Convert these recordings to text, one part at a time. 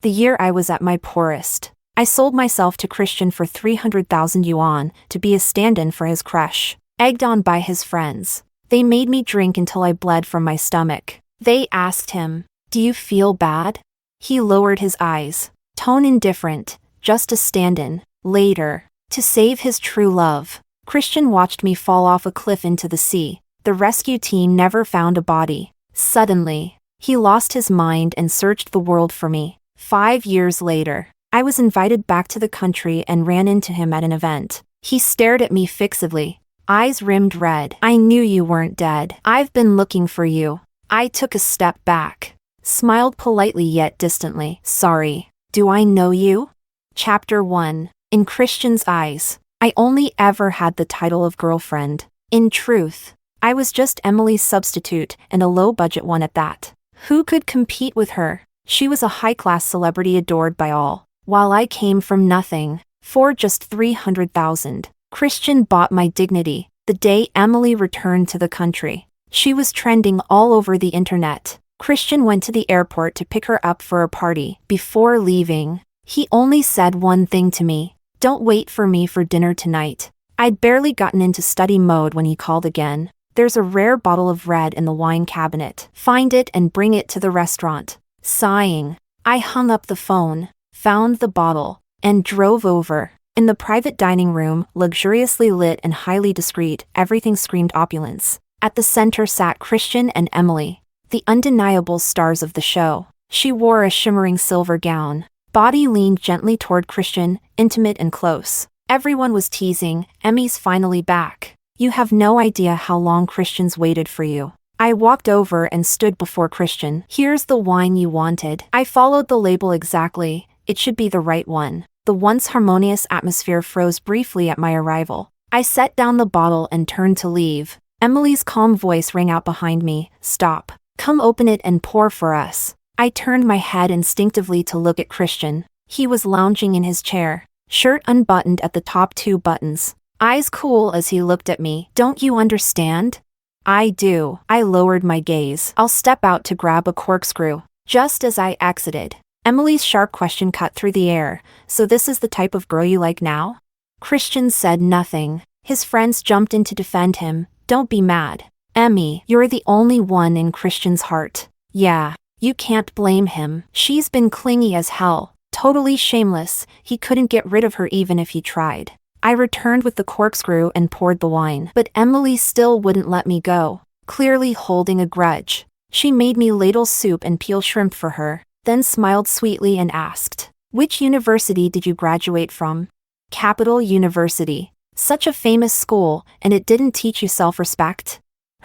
The year I was at my poorest. I sold myself to Christian for 300,000 yuan to be a stand-in for his crush. Egged on by his friends. They made me drink until I bled from my stomach. They asked him, "Do you feel bad?" He lowered his eyes. Tone indifferent, just a stand-in. Later, to save his true love, Christian watched me fall off a cliff into the sea. The rescue team never found a body. Suddenly, he lost his mind and searched the world for me. 5 years later, I was invited back to the country and ran into him at an event. He stared at me fixedly, eyes rimmed red. "I knew you weren't dead. I've been looking for you." I took a step back, smiled politely yet distantly. "Sorry, do I know you?" Chapter 1. In Christian's eyes, I only ever had the title of girlfriend. In truth, I was just Emily's substitute, and a low-budget one at that. Who could compete with her? She was a high-class celebrity adored by all, while I came from nothing. For just 300,000, Christian bought my dignity. The day Emily returned to the country, she was trending all over the internet. Christian went to the airport to pick her up for a party. Before leaving, he only said one thing to me: "Don't wait for me for dinner tonight." I'd barely gotten into study mode when he called again. "There's a rare bottle of red in the wine cabinet. Find it and bring it to the restaurant." Sighing, I hung up the phone, found the bottle, and drove over. In the private dining room, luxuriously lit and highly discreet, everything screamed opulence. At the center sat Christian and Emily, the undeniable stars of the show. She wore a shimmering silver gown. Body leaned gently toward Christian, intimate and close. Everyone was teasing, "Emmy's finally back. You have no idea how long Christian's waited for you." I walked over and stood before Christian. "Here's the wine you wanted." I followed the label exactly. It should be the right one. The once harmonious atmosphere froze briefly at my arrival. I set down the bottle and turned to leave. Emily's calm voice rang out behind me. "Stop. Come open it and pour for us." I turned my head instinctively to look at Christian. He was lounging in his chair, shirt unbuttoned at the top 2 buttons. Eyes cool as he looked at me. "Don't you understand?" "I do." I lowered my gaze. "I'll step out to grab a corkscrew." Just as I exited, Emily's sharp question cut through the air. "So this is the type of girl you like now?" Christian said nothing. His friends jumped in to defend him. "Don't be mad, Emmy. You're the only one in Christian's heart." "Yeah, you can't blame him. She's been clingy as hell. Totally shameless. He couldn't get rid of her even if he tried." I returned with the corkscrew and poured the wine. But Emily still wouldn't let me go, clearly holding a grudge. She made me ladle soup and peel shrimp for her, then smiled sweetly and asked, "Which university did you graduate from?" "Capital University. Such a famous school, and it didn't teach you self-respect?"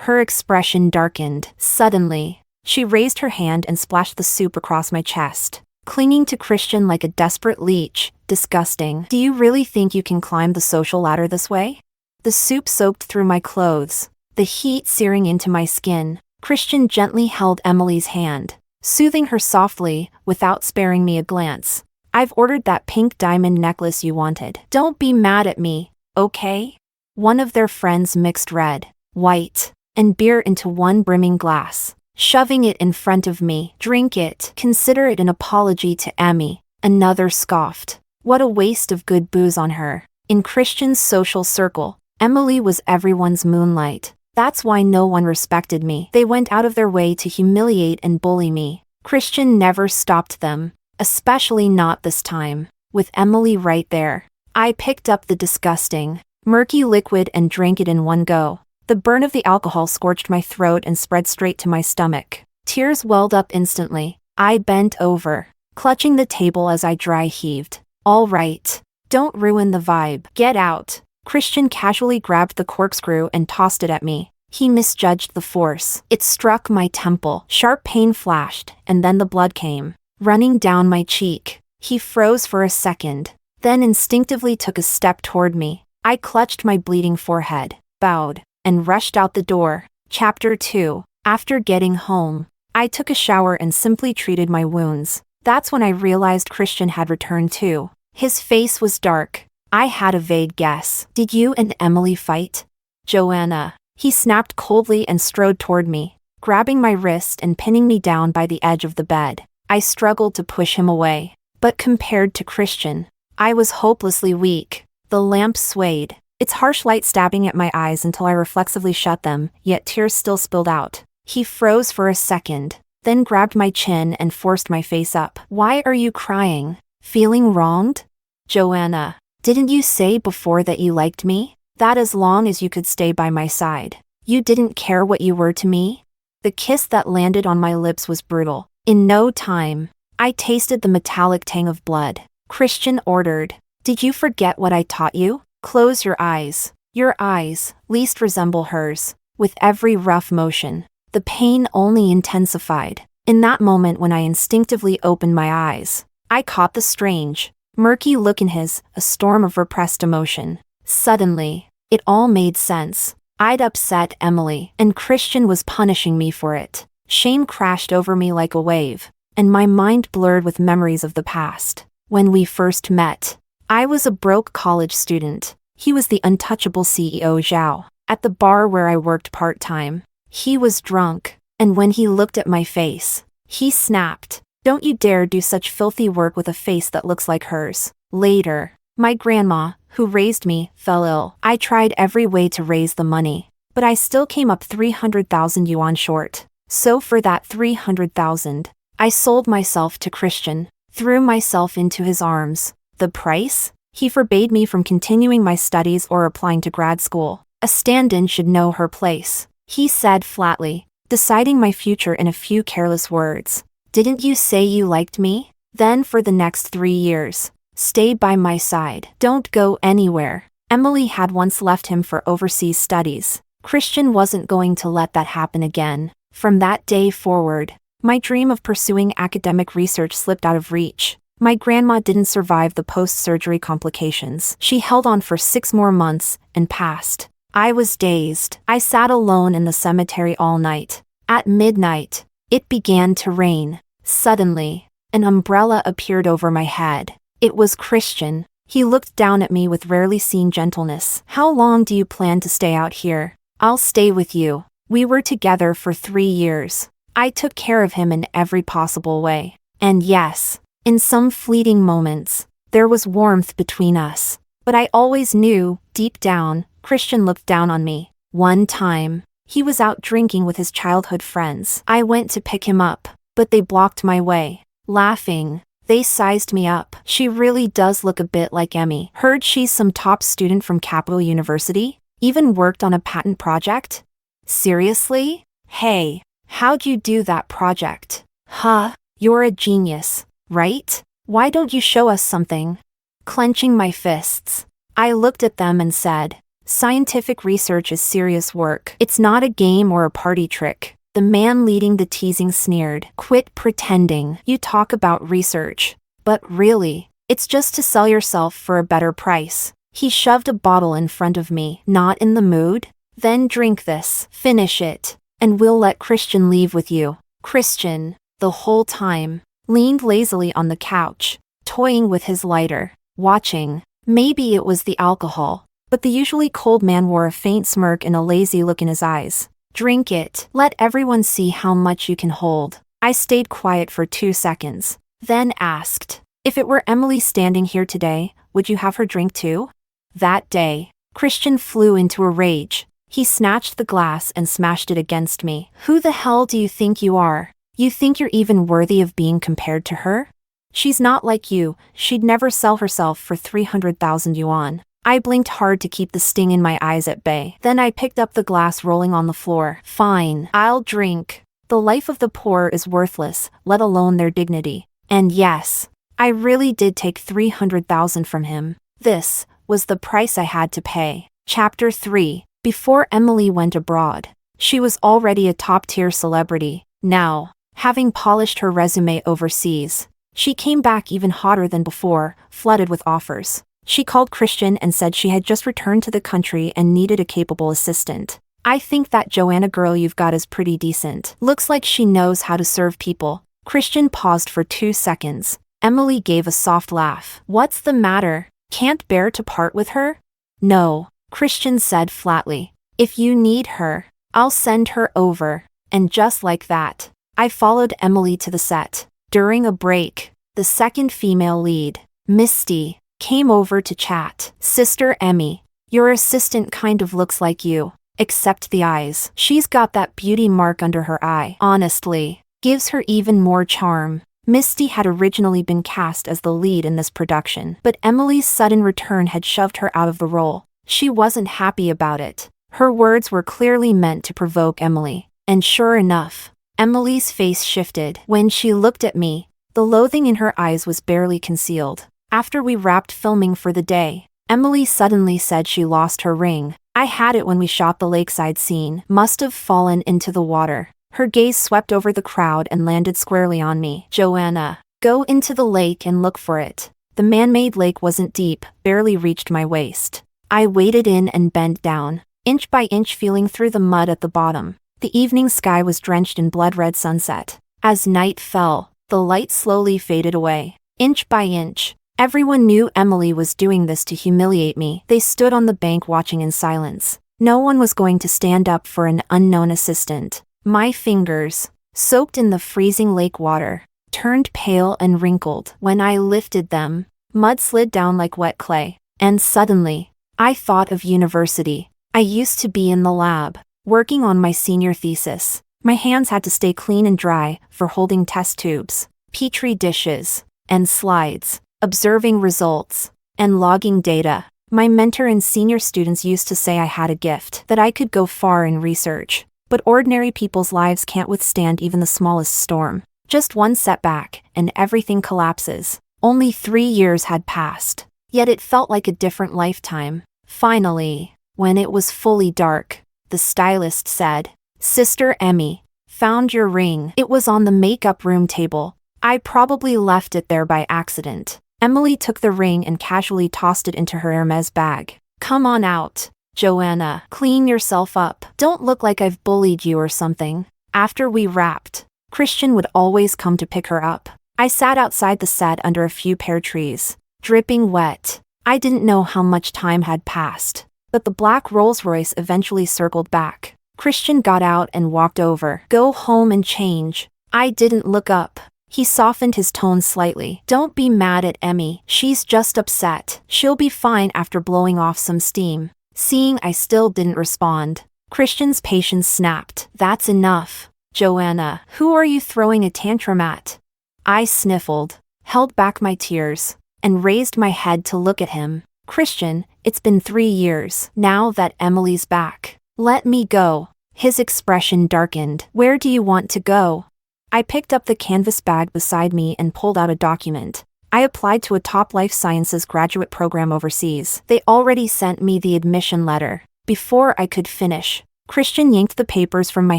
Her expression darkened. Suddenly, she raised her hand and splashed the soup across my chest, clinging to Christian like a desperate leech. "Disgusting. Do you really think you can climb the social ladder this way?" The soup soaked through my clothes, the heat searing into my skin. Christian gently held Emily's hand, soothing her softly, without sparing me a glance. "I've ordered that pink diamond necklace you wanted. Don't be mad at me, okay?" One of their friends mixed red, white, and beer into one brimming glass, shoving it in front of me. "Drink it. Consider it an apology to Emmy." Another scoffed. What a waste of good booze on her. In Christian's social circle, Emily was everyone's moonlight. That's why no one respected me. They went out of their way to humiliate and bully me. Christian never stopped them, especially not this time. With Emily right there, I picked up the disgusting, murky liquid and drank it in one go. The burn of the alcohol scorched my throat and spread straight to my stomach. Tears welled up instantly. I bent over, clutching the table as I dry heaved. "All right. Don't ruin the vibe. Get out." Christian casually grabbed the corkscrew and tossed it at me. He misjudged the force. It struck my temple. Sharp pain flashed, and then the blood came running down my cheek. He froze for a second, then instinctively took a step toward me. I clutched my bleeding forehead, bowed, and rushed out the door. Chapter 2. After getting home, I took a shower and simply treated my wounds. That's when I realized Christian had returned too. His face was dark. I had a vague guess. "Did you and Emily fight?" "Joanna." He snapped coldly and strode toward me, grabbing my wrist and pinning me down by the edge of the bed. I struggled to push him away. But compared to Christian, I was hopelessly weak. The lamp swayed, its harsh light stabbing at my eyes until I reflexively shut them, yet tears still spilled out. He froze for a second, then grabbed my chin and forced my face up. Why are you crying? Feeling wronged? Joanna, didn't you say before that you liked me? That as long as you could stay by my side, you didn't care what you were to me? The kiss that landed on my lips was brutal. In no time, I tasted the metallic tang of blood. Christian ordered, "Did you forget what I taught you? Close your eyes. Your eyes, least resemble hers." With every rough motion, the pain only intensified. In that moment when I instinctively opened my eyes, I caught the strange, murky look in his, a storm of repressed emotion. Suddenly, it all made sense. I'd upset Emily, and Christian was punishing me for it. Shame crashed over me like a wave, and my mind blurred with memories of the past. When we first met, I was a broke college student. He was the untouchable CEO Zhao. At the bar where I worked part-time, he was drunk, and when he looked at my face, he snapped, "Don't you dare do such filthy work with a face that looks like hers." Later, my grandma, who raised me, fell ill. I tried every way to raise the money, but I still came up 300,000 yuan short. So for that 300,000, I sold myself to Christian, threw myself into his arms. The price? He forbade me from continuing my studies or applying to grad school. A stand-in should know her place, he said flatly, deciding my future in a few careless words. Didn't you say you liked me? Then for the next 3 years, stay by my side. Don't go anywhere. Emily had once left him for overseas studies. Christian wasn't going to let that happen again. From that day forward, my dream of pursuing academic research slipped out of reach. My grandma didn't survive the post-surgery complications. She held on for 6 more months and passed. I was dazed. I sat alone in the cemetery all night. At midnight, it began to rain. Suddenly, an umbrella appeared over my head. It was Christian. He looked down at me with rarely seen gentleness. "How long do you plan to stay out here?" "I'll stay with you. We were together for 3 years. I took care of him in every possible way. And yes, in some fleeting moments, there was warmth between us. But I always knew, deep down, Christian looked down on me. One time, he was out drinking with his childhood friends. I went to pick him up, but they blocked my way. Laughing, they sized me up. "She really does look a bit like Emmy. Heard she's some top student from Capital University? Even worked on a patent project?" "Seriously? Hey, how'd you do that project?" "Huh, you're a genius, right? Why don't you show us something?" Clenching my fists, I looked at them and said, "Scientific research is serious work. It's not a game or a party trick." The man leading the teasing sneered, "Quit pretending. You talk about research. But really, it's just to sell yourself for a better price." He shoved a bottle in front of me. "Not in the mood? Then drink this. Finish it, and we'll let Christian leave with you." Christian, the whole time, leaned lazily on the couch, toying with his lighter, watching. Maybe it was the alcohol, but the usually cold man wore a faint smirk and a lazy look in his eyes. "Drink it. Let everyone see how much you can hold." I stayed quiet for 2 seconds, then asked, "If it were Emily standing here today, would you have her drink too?" That day, Christian flew into a rage. He snatched the glass and smashed it against me. "Who the hell do you think you are? You think you're even worthy of being compared to her? She's not like you. She'd never sell herself for 300,000 yuan. I blinked hard to keep the sting in my eyes at bay. Then I picked up the glass rolling on the floor. "Fine, I'll drink. The life of the poor is worthless, let alone their dignity." And yes, I really did take 300,000 from him. This was the price I had to pay. Chapter 3. Before Emily went abroad, she was already a top-tier celebrity. Now, having polished her resume overseas, she came back even hotter than before, flooded with offers. She called Christian and said she had just returned to the country and needed a capable assistant. "I think that Joanna girl you've got is pretty decent. Looks like she knows how to serve people." Christian paused for 2 seconds. Emily gave a soft laugh. "What's the matter? Can't bear to part with her?" "No," Christian said flatly. "If you need her, I'll send her over." And just like that, I followed Emily to the set. During a break, the second female lead, Misty, came over to chat. Sister Emmy, your assistant kind of looks like you, except the eyes. She's got that beauty mark under her eye. Honestly, gives her even more charm. Misty had originally been cast as the lead in this production, but Emily's sudden return had shoved her out of the role. She wasn't happy about it. Her words were clearly meant to provoke Emily, and sure enough, Emily's face shifted. When she looked at me, the loathing in her eyes was barely concealed. After we wrapped filming for the day, Emily suddenly said she lost her ring. I had it when we shot the lakeside scene. Must have fallen into the water. Her gaze swept over the crowd and landed squarely on me. Joanna, go into the lake and look for it. The man-made lake wasn't deep, barely reached my waist. I waded in and bent down, inch by inch feeling through the mud at the bottom. The evening sky was drenched in blood-red sunset. As night fell, the light slowly faded away. Inch by inch, everyone knew Emily was doing this to humiliate me. They stood on the bank watching in silence. No one was going to stand up for an unknown assistant. My fingers, soaked in the freezing lake water, turned pale and wrinkled. When I lifted them, mud slid down like wet clay. And suddenly, I thought of university. I used to be in the lab, working on my senior thesis. My hands had to stay clean and dry for holding test tubes, petri dishes, and slides, observing results, and logging data. My mentor and senior students used to say I had a gift, that I could go far in research. But ordinary people's lives can't withstand even the smallest storm. Just one setback, and everything collapses. Only 3 years had passed, yet it felt like a different lifetime. Finally, when it was fully dark, the stylist said, Sister Emmy, found your ring. It was on the makeup room table. I probably left it there by accident. Emily took the ring and casually tossed it into her Hermes bag. Come on out, Joanna, clean yourself up. Don't look like I've bullied you or something. After we wrapped, Christian would always come to pick her up. I sat outside the set under a few pear trees, dripping wet. I didn't know how much time had passed, but the black Rolls-Royce eventually circled back. Christian got out and walked over. Go home and change. I didn't look up. He softened his tone slightly. Don't be mad at Emmy. She's just upset. She'll be fine after blowing off some steam. Seeing I still didn't respond, Christian's patience snapped. That's enough. Joanna, who are you throwing a tantrum at? I sniffled, held back my tears, and raised my head to look at him. Christian, it's been 3 years now that Emily's back. Let me go. His expression darkened. Where do you want to go? I picked up the canvas bag beside me and pulled out a document. I applied to a top life sciences graduate program overseas. They already sent me the admission letter. Before I could finish, Christian yanked the papers from my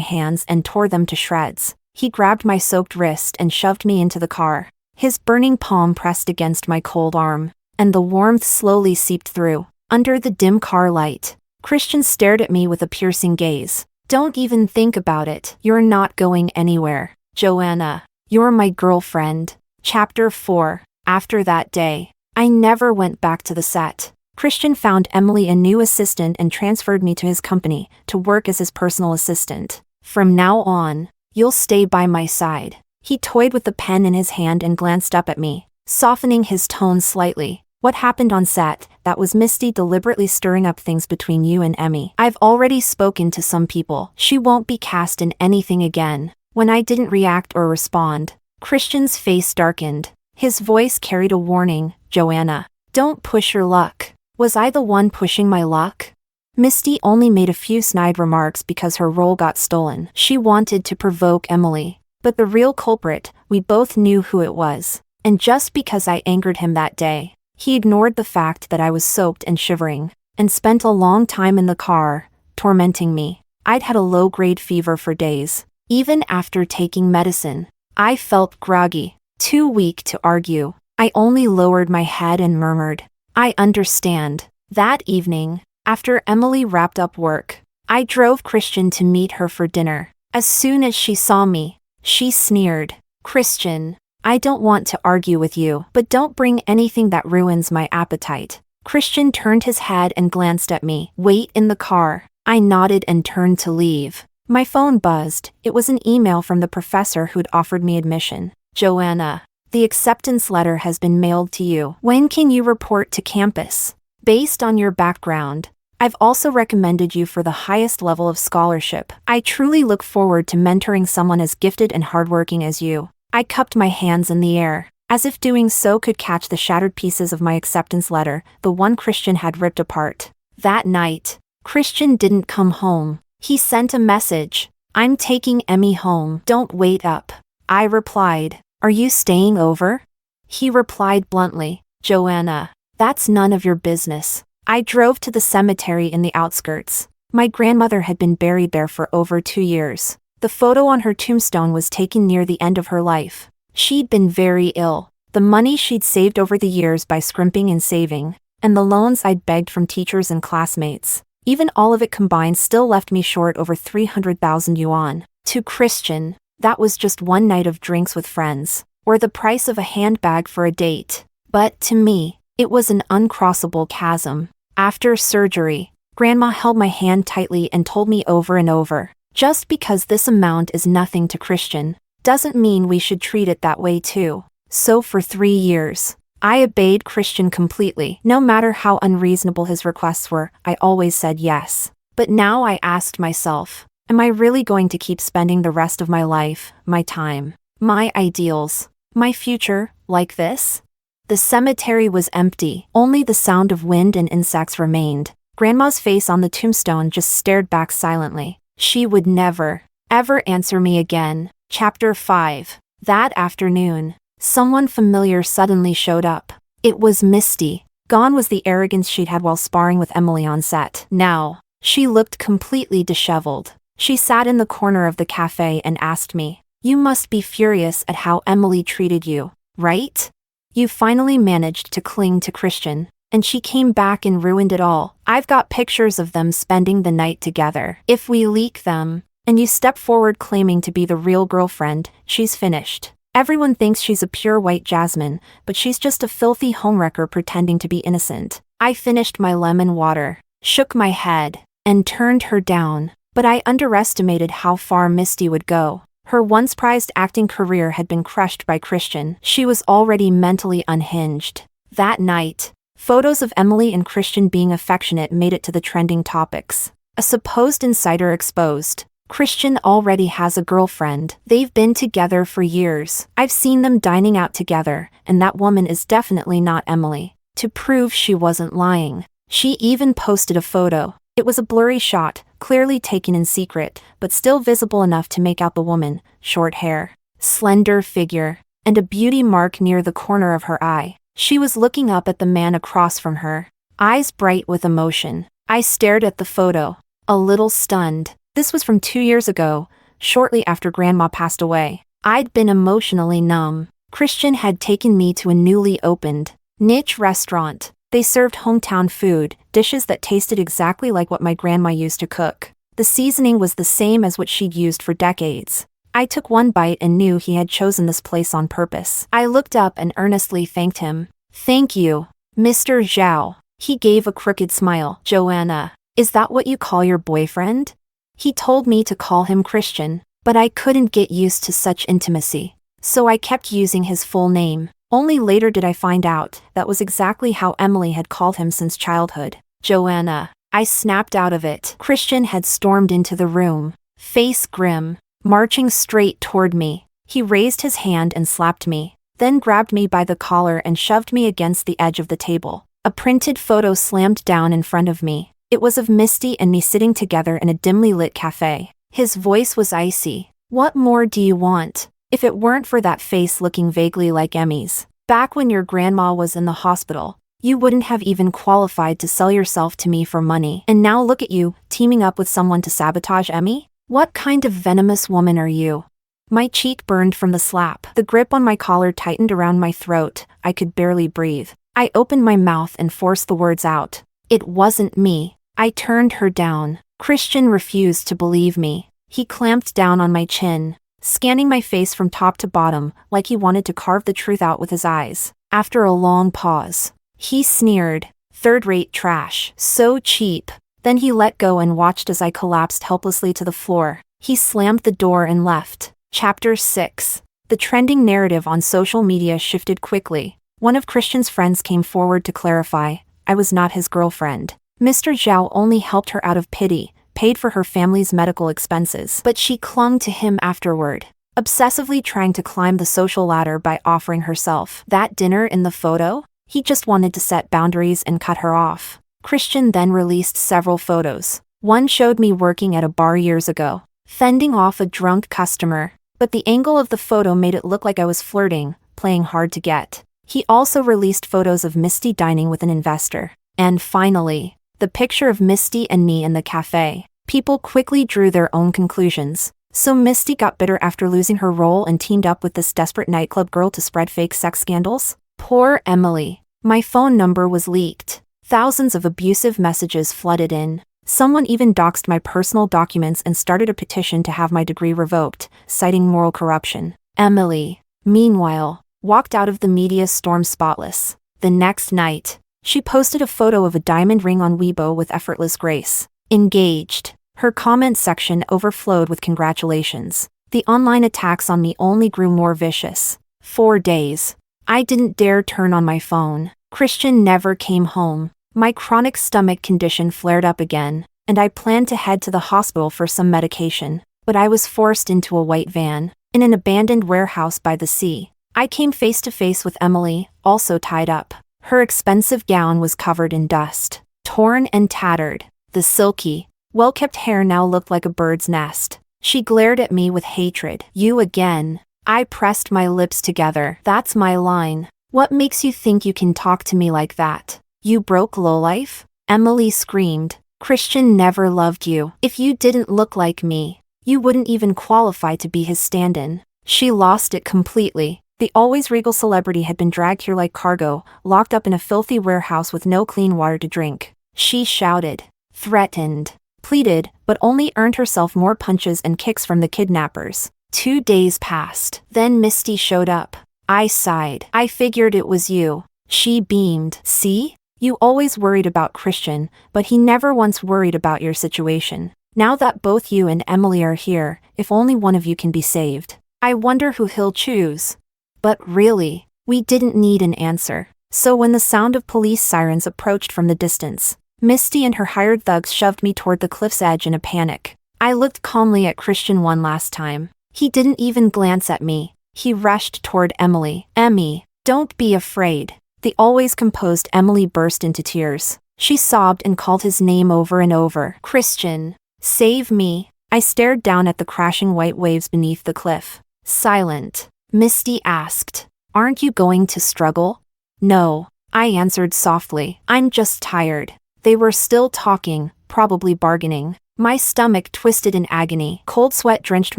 hands and tore them to shreds. He grabbed my soaked wrist and shoved me into the car. His burning palm pressed against my cold arm, and the warmth slowly seeped through. Under the dim car light, Christian stared at me with a piercing gaze. Don't even think about it. You're not going anywhere. Joanna, you're my girlfriend. Chapter 4. After that day, I never went back to the set. Christian found Emily a new assistant and transferred me to his company to work as his personal assistant. From now on, you'll stay by my side. He toyed with the pen in his hand and glanced up at me, softening his tone slightly. What happened on set? That was Misty deliberately stirring up things between you and Emmy. I've already spoken to some people. She won't be cast in anything again. When I didn't react or respond, Christian's face darkened. His voice carried a warning. Joanna, don't push your luck. Was I the one pushing my luck? Misty only made a few snide remarks because her role got stolen. She wanted to provoke Emily. But the real culprit, we both knew who it was. And just because I angered him that day, he ignored the fact that I was soaked and shivering, and spent a long time in the car, tormenting me. I'd had a low-grade fever for days. Even after taking medicine, I felt groggy, too weak to argue. I only lowered my head and murmured, I understand. That evening, after Emily wrapped up work, I drove Christian to meet her for dinner. As soon as she saw me, she sneered, Christian, I don't want to argue with you, but don't bring anything that ruins my appetite. Christian turned his head and glanced at me. Wait in the car. I nodded and turned to leave. My phone buzzed. It was an email from the professor who'd offered me admission. Joanna, the acceptance letter has been mailed to you. When can you report to campus? Based on your background, I've also recommended you for the highest level of scholarship. I truly look forward to mentoring someone as gifted and hardworking as you. I cupped my hands in the air, as if doing so could catch the shattered pieces of my acceptance letter, the one Christian had ripped apart. That night, Christian didn't come home. He sent a message. I'm taking Emmy home. Don't wait up. I replied, are you staying over? He replied bluntly, Joanna, that's none of your business. I drove to the cemetery in the outskirts. My grandmother had been buried there for over 2 years. The photo on her tombstone was taken near the end of her life. She'd been very ill. The money she'd saved over the years by scrimping and saving, and the loans I'd begged from teachers and classmates, even all of it combined still left me short over 300,000 yuan. To Christian, that was just one night of drinks with friends, or the price of a handbag for a date. But to me, it was an uncrossable chasm. After surgery, Grandma held my hand tightly and told me over and over, just because this amount is nothing to Christian, doesn't mean we should treat it that way too. So for 3 years, I obeyed Christian completely. No matter how unreasonable his requests were, I always said yes. But now I asked myself, am I really going to keep spending the rest of my life, my time, my ideals, my future, like this? The cemetery was empty. Only the sound of wind and insects remained. Grandma's face on the tombstone just stared back silently. She would never, ever answer me again. Chapter 5. That afternoon, someone familiar suddenly showed up. It was Misty. Gone was the arrogance she'd had while sparring with Emily on set. Now, she looked completely disheveled. She sat in the corner of the cafe and asked me, you must be furious at how Emily treated you, right? You finally managed to cling to Christian, and she came back and ruined it all. I've got pictures of them spending the night together. If we leak them, and you step forward claiming to be the real girlfriend, she's finished. Everyone thinks she's a pure white jasmine, but she's just a filthy homewrecker pretending to be innocent. I finished my lemon water, shook my head, and turned her down, but I underestimated how far Misty would go. Her once prized acting career had been crushed by Christian. She was already mentally unhinged. That night, photos of Emily and Christian being affectionate made it to the trending topics. A supposed insider exposed. Christian already has a girlfriend. They've been together for years. I've seen them dining out together, and that woman is definitely not Emily. To prove she wasn't lying, she even posted a photo. It was a blurry shot, clearly taken in secret, but still visible enough to make out the woman, short hair, slender figure, and a beauty mark near the corner of her eye. She was looking up at the man across from her, eyes bright with emotion. I stared at the photo, a little stunned. This was from 2 years ago, shortly after Grandma passed away. I'd been emotionally numb. Christian had taken me to a newly opened, niche restaurant. They served hometown food, dishes that tasted exactly like what my grandma used to cook. The seasoning was the same as what she'd used for decades. I took one bite and knew he had chosen this place on purpose. I looked up and earnestly thanked him. Thank you, Mr. Zhao. He gave a crooked smile. Joanna, is that what you call your boyfriend? He told me to call him Christian, but I couldn't get used to such intimacy, so I kept using his full name. Only later did I find out that was exactly how Emily had called him since childhood. Joanna. I snapped out of it. Christian had stormed into the room, face grim, marching straight toward me. He raised his hand and slapped me, then grabbed me by the collar and shoved me against the edge of the table. A printed photo slammed down in front of me. It was of Misty and me sitting together in a dimly lit cafe. His voice was icy. What more do you want? If it weren't for that face looking vaguely like Emmy's, back when your grandma was in the hospital, you wouldn't have even qualified to sell yourself to me for money. And now look at you, teaming up with someone to sabotage Emmy? What kind of venomous woman are you? My cheek burned from the slap. The grip on my collar tightened around my throat. I could barely breathe. I opened my mouth and forced the words out. It wasn't me. I turned her down. Christian refused to believe me. He clamped down on my chin, scanning my face from top to bottom, like he wanted to carve the truth out with his eyes. After a long pause, he sneered, "Third-rate trash. So cheap." Then he let go and watched as I collapsed helplessly to the floor. He slammed the door and left. Chapter 6. The trending narrative on social media shifted quickly. One of Christian's friends came forward to clarify, I was not his girlfriend. Mr. Zhao only helped her out of pity, paid for her family's medical expenses. But she clung to him afterward, obsessively trying to climb the social ladder by offering herself. That dinner in the photo? He just wanted to set boundaries and cut her off. Christian then released several photos. One showed me working at a bar years ago, fending off a drunk customer, but the angle of the photo made it look like I was flirting, playing hard to get. He also released photos of Misty dining with an investor. And finally, the picture of Misty and me in the cafe. People quickly drew their own conclusions. So Misty got bitter after losing her role and teamed up with this desperate nightclub girl to spread fake sex scandals? Poor Emily. My phone number was leaked. Thousands of abusive messages flooded in. Someone even doxed my personal documents and started a petition to have my degree revoked, citing moral corruption. Emily, meanwhile, walked out of the media storm spotless. The next night, she posted a photo of a diamond ring on Weibo with effortless grace. Engaged. Her comment section overflowed with congratulations. The online attacks on me only grew more vicious. 4 days. I didn't dare turn on my phone. Christian never came home. My chronic stomach condition flared up again, and I planned to head to the hospital for some medication, but I was forced into a white van, in an abandoned warehouse by the sea. I came face to face with Emily, also tied up. Her expensive gown was covered in dust, torn and tattered. The silky, well-kept hair now looked like a bird's nest. She glared at me with hatred. You again. I pressed my lips together. That's my line. What makes you think you can talk to me like that? You broke lowlife? Emily screamed. Christian never loved you. If you didn't look like me, you wouldn't even qualify to be his stand-in. She lost it completely. The always regal celebrity had been dragged here like cargo, locked up in a filthy warehouse with no clean water to drink. She shouted, threatened, pleaded, but only earned herself more punches and kicks from the kidnappers. 2 days passed. Then Misty showed up. I sighed. I figured it was you. She beamed. See? You always worried about Christian, but he never once worried about your situation. Now that both you and Emily are here, if only one of you can be saved. I wonder who he'll choose. But really, we didn't need an answer. So when the sound of police sirens approached from the distance, Misty and her hired thugs shoved me toward the cliff's edge in a panic. I looked calmly at Christian one last time. He didn't even glance at me. He rushed toward Emily. Emmy, don't be afraid. The always composed Emily burst into tears. She sobbed and called his name over and over. Christian, save me. I stared down at the crashing white waves beneath the cliff. Silent. Misty asked, aren't you going to struggle? No, I answered softly. I'm just tired. They were still talking, probably bargaining. My stomach twisted in agony. Cold sweat drenched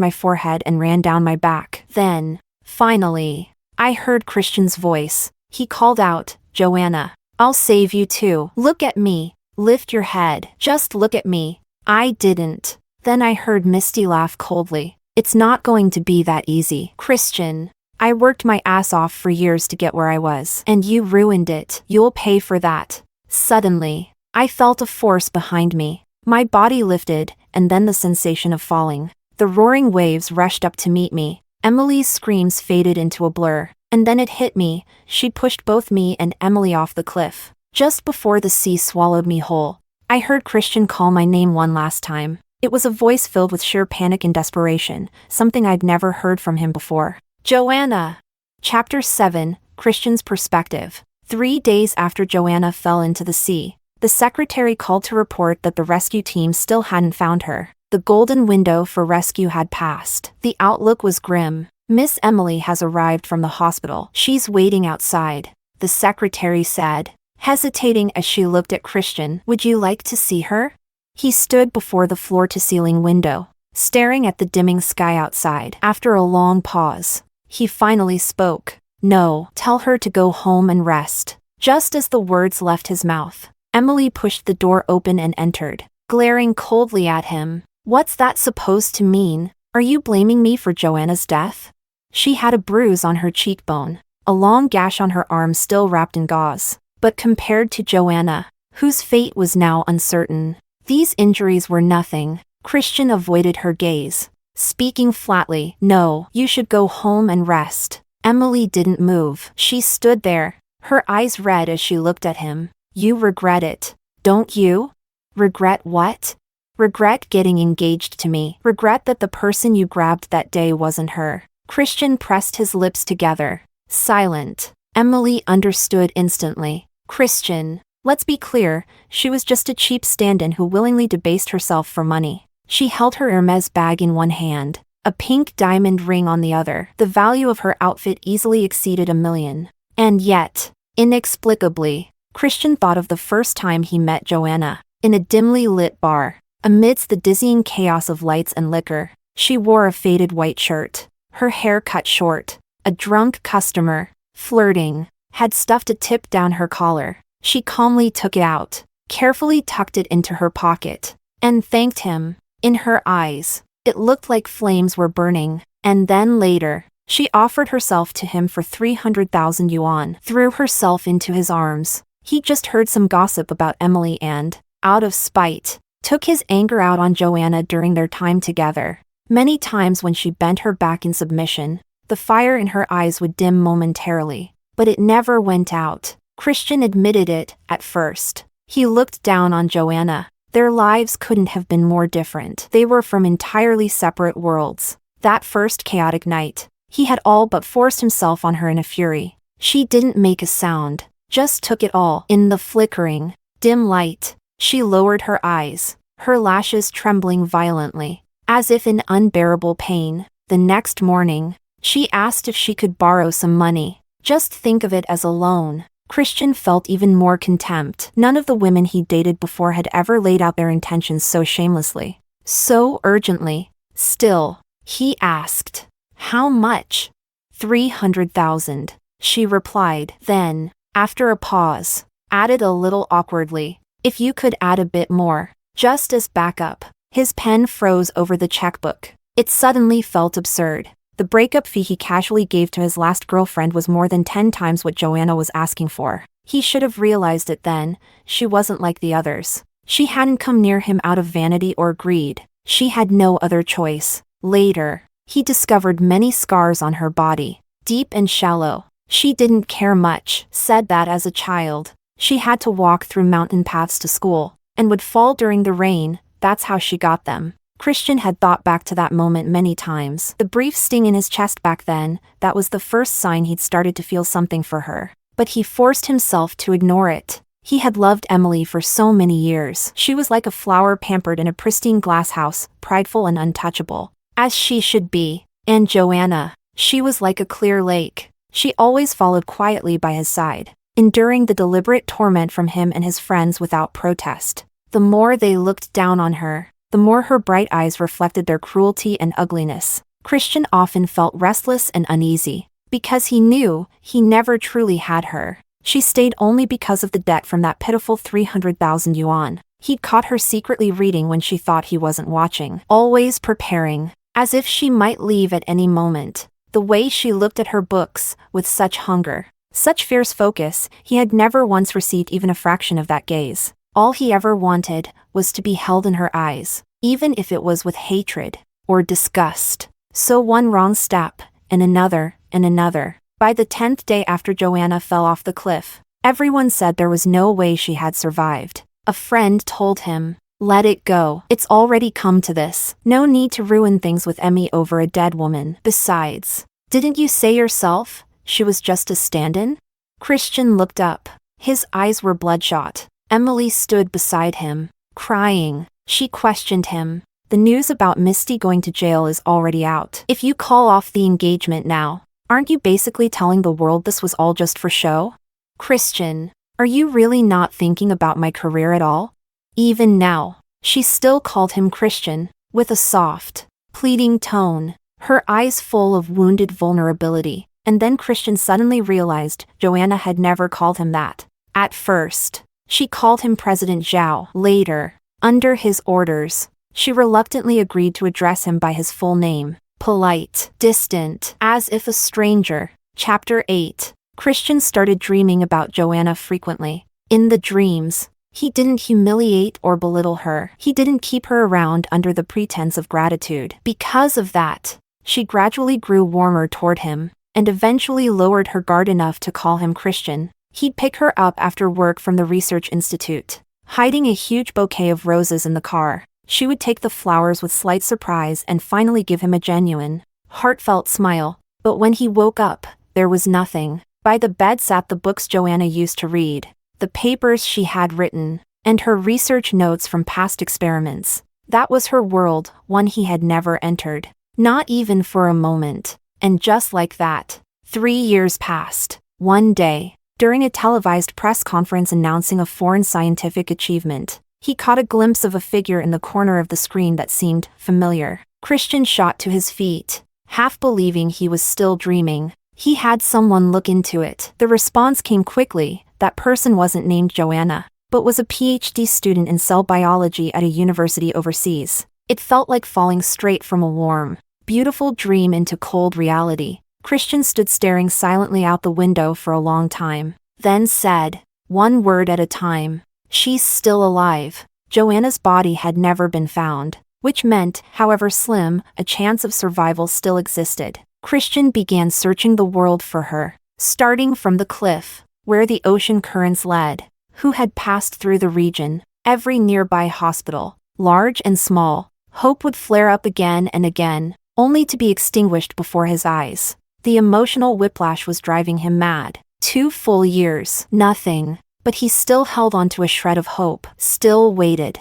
my forehead and ran down my back. Then, finally, I heard Christian's voice. He called out, Joanna, I'll save you too. Look at me. Lift your head. Just look at me. I didn't. Then I heard Misty laugh coldly. It's not going to be that easy. Christian, I worked my ass off for years to get where I was. And you ruined it. You'll pay for that. Suddenly, I felt a force behind me. My body lifted, and then the sensation of falling. The roaring waves rushed up to meet me. Emily's screams faded into a blur. And then it hit me. She pushed both me and Emily off the cliff. Just before the sea swallowed me whole, I heard Christian call my name one last time. It was a voice filled with sheer panic and desperation, something I'd never heard from him before. Joanna! Chapter 7, Christian's Perspective. 3 days after Joanna fell into the sea, the secretary called to report that the rescue team still hadn't found her. The golden window for rescue had passed. The outlook was grim. Miss Emily has arrived from the hospital. She's waiting outside, the secretary said, hesitating as she looked at Christian. Would you like to see her? He stood before the floor-to-ceiling window, staring at the dimming sky outside. After a long pause, he finally spoke. No, tell her to go home and rest. Just as the words left his mouth, Emily pushed the door open and entered, glaring coldly at him. What's that supposed to mean? Are you blaming me for Joanna's death? She had a bruise on her cheekbone, a long gash on her arm still wrapped in gauze. But compared to Joanna, whose fate was now uncertain, these injuries were nothing. Christian avoided her gaze. speaking flatly. "No, you should go home and rest." Emily didn't move. She stood there, her eyes red as she looked at him. "You regret it, don't you?" "Regret what?" "Regret getting engaged to me. Regret that the person you grabbed that day wasn't her." Christian pressed his lips together. Silent. Emily understood instantly. Christian. Let's be clear, she was just a cheap stand-in who willingly debased herself for money. She held her Hermes bag in one hand, a pink diamond ring on the other. The value of her outfit easily exceeded $1 million. And yet, inexplicably, Christian thought of the first time he met Joanna, in a dimly lit bar. Amidst the dizzying chaos of lights and liquor, she wore a faded white shirt, her hair cut short. A drunk customer, flirting, had stuffed a tip down her collar. She calmly took it out, carefully tucked it into her pocket, and thanked him. In her eyes, it looked like flames were burning. And then later, she offered herself to him for 300,000 yuan, threw herself into his arms. He just heard some gossip about Emily and, out of spite, took his anger out on Joanna during their time together. Many times when she bent her back in submission, the fire in her eyes would dim momentarily, but it never went out. Christian admitted it, at first. He looked down on Joanna. Their lives couldn't have been more different. They were from entirely separate worlds. That first chaotic night, he had all but forced himself on her in a fury. She didn't make a sound, just took it all. In the flickering, dim light, she lowered her eyes, her lashes trembling violently, as if in unbearable pain. The next morning, she asked if she could borrow some money. Just think of it as a loan. Christian felt even more contempt. None of the women he dated before had ever laid out their intentions so shamelessly, so urgently. Still, he asked, "How much?" 300,000, she replied. Then, after a pause, added a little awkwardly, "If you could add a bit more, just as backup." His pen froze over the checkbook. It suddenly felt absurd. The breakup fee he casually gave to his last girlfriend was more than 10 times what Joanna was asking for. He should have realized it then. She wasn't like the others. She hadn't come near him out of vanity or greed. She had no other choice. Later, he discovered many scars on her body, deep and shallow. She didn't care much, said that as a child. She had to walk through mountain paths to school, and would fall during the rain. That's how she got them. Christian had thought back to that moment many times. The brief sting in his chest back then, that was the first sign he'd started to feel something for her. But he forced himself to ignore it. He had loved Emily for so many years. She was like a flower pampered in a pristine glass house, prideful and untouchable, as she should be. And Joanna, she was like a clear lake. She always followed quietly by his side, enduring the deliberate torment from him and his friends without protest. The more they looked down on her, the more her bright eyes reflected their cruelty and ugliness. Christian often felt restless and uneasy, because he knew he never truly had her. She stayed only because of the debt from that pitiful 300,000 yuan. He'd caught her secretly reading when she thought he wasn't watching, always preparing, as if she might leave at any moment. The way she looked at her books, with such hunger, such fierce focus, he had never once received even a fraction of that gaze. All he ever wanted was to be held in her eyes, even if it was with hatred or disgust. So one wrong step, and another, and another. By the 10th day after Joanna fell off the cliff, everyone said there was no way she had survived. A friend told him, "Let it go. It's already come to this. No need to ruin things with Emmy over a dead woman. Besides, didn't you say yourself she was just a stand-in?" Christian looked up. His eyes were bloodshot. Emily stood beside him, crying. She questioned him. "The news about Misty going to jail is already out. If you call off the engagement now, aren't you basically telling the world this was all just for show?" "Christian, are you really not thinking about my career at all?" Even now, she still called him Christian, with a soft, pleading tone, her eyes full of wounded vulnerability. And then Christian suddenly realized Joanna had never called him that. At first, she called him President Zhao. Later, under his orders, she reluctantly agreed to address him by his full name. Polite, distant, as if a stranger. Chapter 8. Christian started dreaming about Joanna frequently. In the dreams, He didn't humiliate or belittle her. He didn't keep her around under the pretense of gratitude. Because of that, she gradually grew warmer toward him, and eventually lowered her guard enough to call him Christian. He'd pick her up after work from the research institute. Hiding a huge bouquet of roses in the car, she would take the flowers with slight surprise and finally give him a genuine, heartfelt smile. But when he woke up, there was nothing. By the bed sat the books Joanna used to read, the papers she had written, and her research notes from past experiments. That was her world, one he had never entered. Not even for a moment. And just like that, 3 years passed. One day, during a televised press conference announcing a foreign scientific achievement, he caught a glimpse of a figure in the corner of the screen that seemed familiar. Christian shot to his feet, half believing he was still dreaming. He had someone look into it. The response came quickly. That person wasn't named Joanna, but was a PhD student in cell biology at a university overseas. It felt like falling straight from a warm, beautiful dream into cold reality. Christian stood staring silently out the window for a long time, then said, one word at a time, "She's still alive." Joanna's body had never been found, which meant, however slim, a chance of survival still existed. Christian began searching the world for her, starting from the cliff, where the ocean currents led. Who had passed through the region? Every nearby hospital, large and small. Hope would flare up again and again, only to be extinguished before his eyes. The emotional whiplash was driving him mad. 2 full years, nothing. But he still held on to a shred of hope, still waited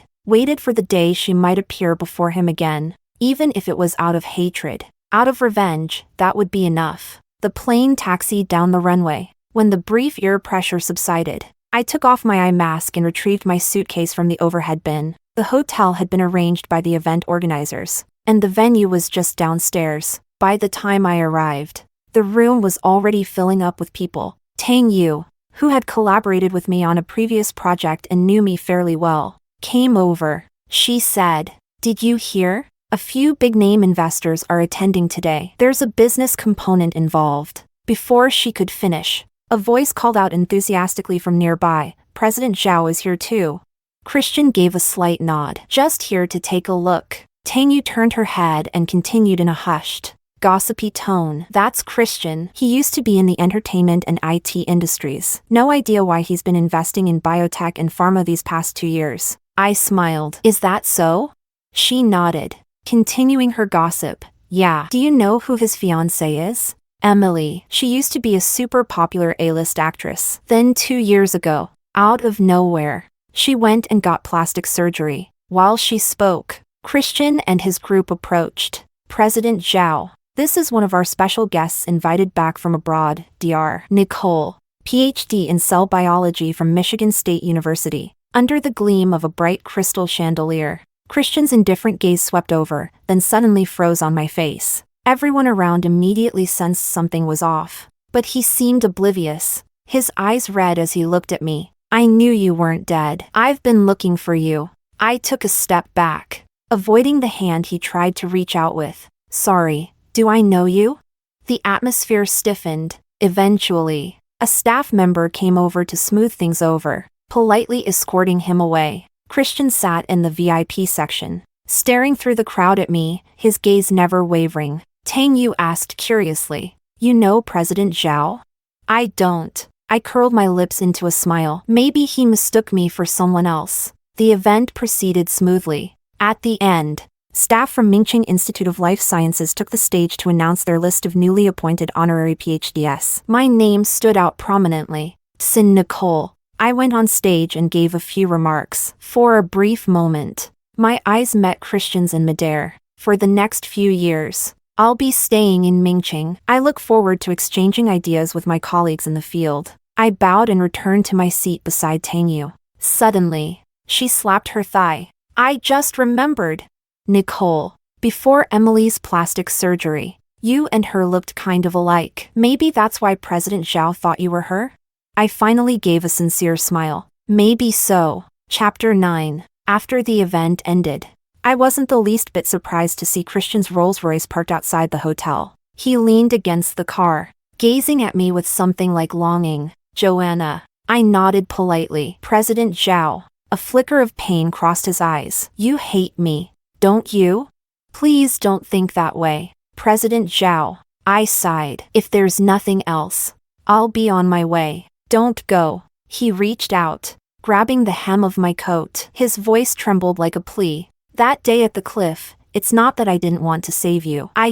for the day she might appear before him again. Even if it was out of hatred, out of revenge, that would be enough. The plane taxied down the runway. When the brief ear pressure subsided, I took off my eye mask and retrieved my suitcase from the overhead bin. The hotel had been arranged by the event organizers, and the venue was just downstairs. By the time I arrived, the room was already filling up with people. Tang Yu, who had collaborated with me on a previous project and knew me fairly well, came over. She said, "Did you hear? A few big-name investors are attending today. There's a business component involved." Before she could finish, a voice called out enthusiastically from nearby, "President Zhao is here too." Christian gave a slight nod. "Just here to take a look." Tang Yu turned her head and continued in a hushed, gossipy tone. "That's Christian. He used to be in the entertainment and IT industries. No idea why he's been investing in biotech and pharma these past 2 years." I smiled. "Is that so?" She nodded, continuing her gossip. "Yeah. Do you know who his fiancée is? Emily. She used to be a super popular A-list actress. Then 2 years ago, out of nowhere, she went and got plastic surgery." While she spoke, Christian and his group approached. "President Zhao, this is one of our special guests invited back from abroad, Dr. Nicole, PhD in cell biology from Michigan State University." Under the gleam of a bright crystal chandelier, Christian's indifferent gaze swept over, then suddenly froze on my face. Everyone around immediately sensed something was off, but he seemed oblivious. His eyes red as he looked at me. "I knew you weren't dead. I've been looking for you." I took a step back, avoiding the hand he tried to reach out with. "Sorry, do I know you?" The atmosphere stiffened. Eventually, a staff member came over to smooth things over, politely escorting him away. Christian sat in the VIP section, staring through the crowd at me, his gaze never wavering. Tang Yu asked curiously, "You know President Zhao?" "I don't." I curled my lips into a smile. Maybe he mistook me for someone else. The event proceeded smoothly. At the end, staff from Mingqing Institute of Life Sciences took the stage to announce their list of newly appointed honorary PhDs. My name stood out prominently. Sin Nicole. I went on stage and gave a few remarks. For a brief moment, my eyes met Christian's in midair. "For the next few years, I'll be staying in Mingqing. I look forward to exchanging ideas with my colleagues in the field." I bowed and returned to my seat beside Tang Yu. Suddenly, she slapped her thigh. "I just remembered. Nicole, before Emily's plastic surgery, you and her looked kind of alike. Maybe that's why President Zhao thought you were her?" I finally gave a sincere smile. "Maybe so." Chapter 9. After the event ended, I wasn't the least bit surprised to see Christian's Rolls-Royce parked outside the hotel. He leaned against the car, gazing at me with something like longing. "Joanna." I nodded politely. "President Zhao, A flicker of pain crossed his eyes. You hate me, don't you? Please don't think that way, President Zhao. I sighed. If there's nothing else, I'll be on my way. Don't go. He reached out, grabbing the hem of my coat. His voice trembled like a plea. That day at the cliff, it's not that I didn't want to save you. I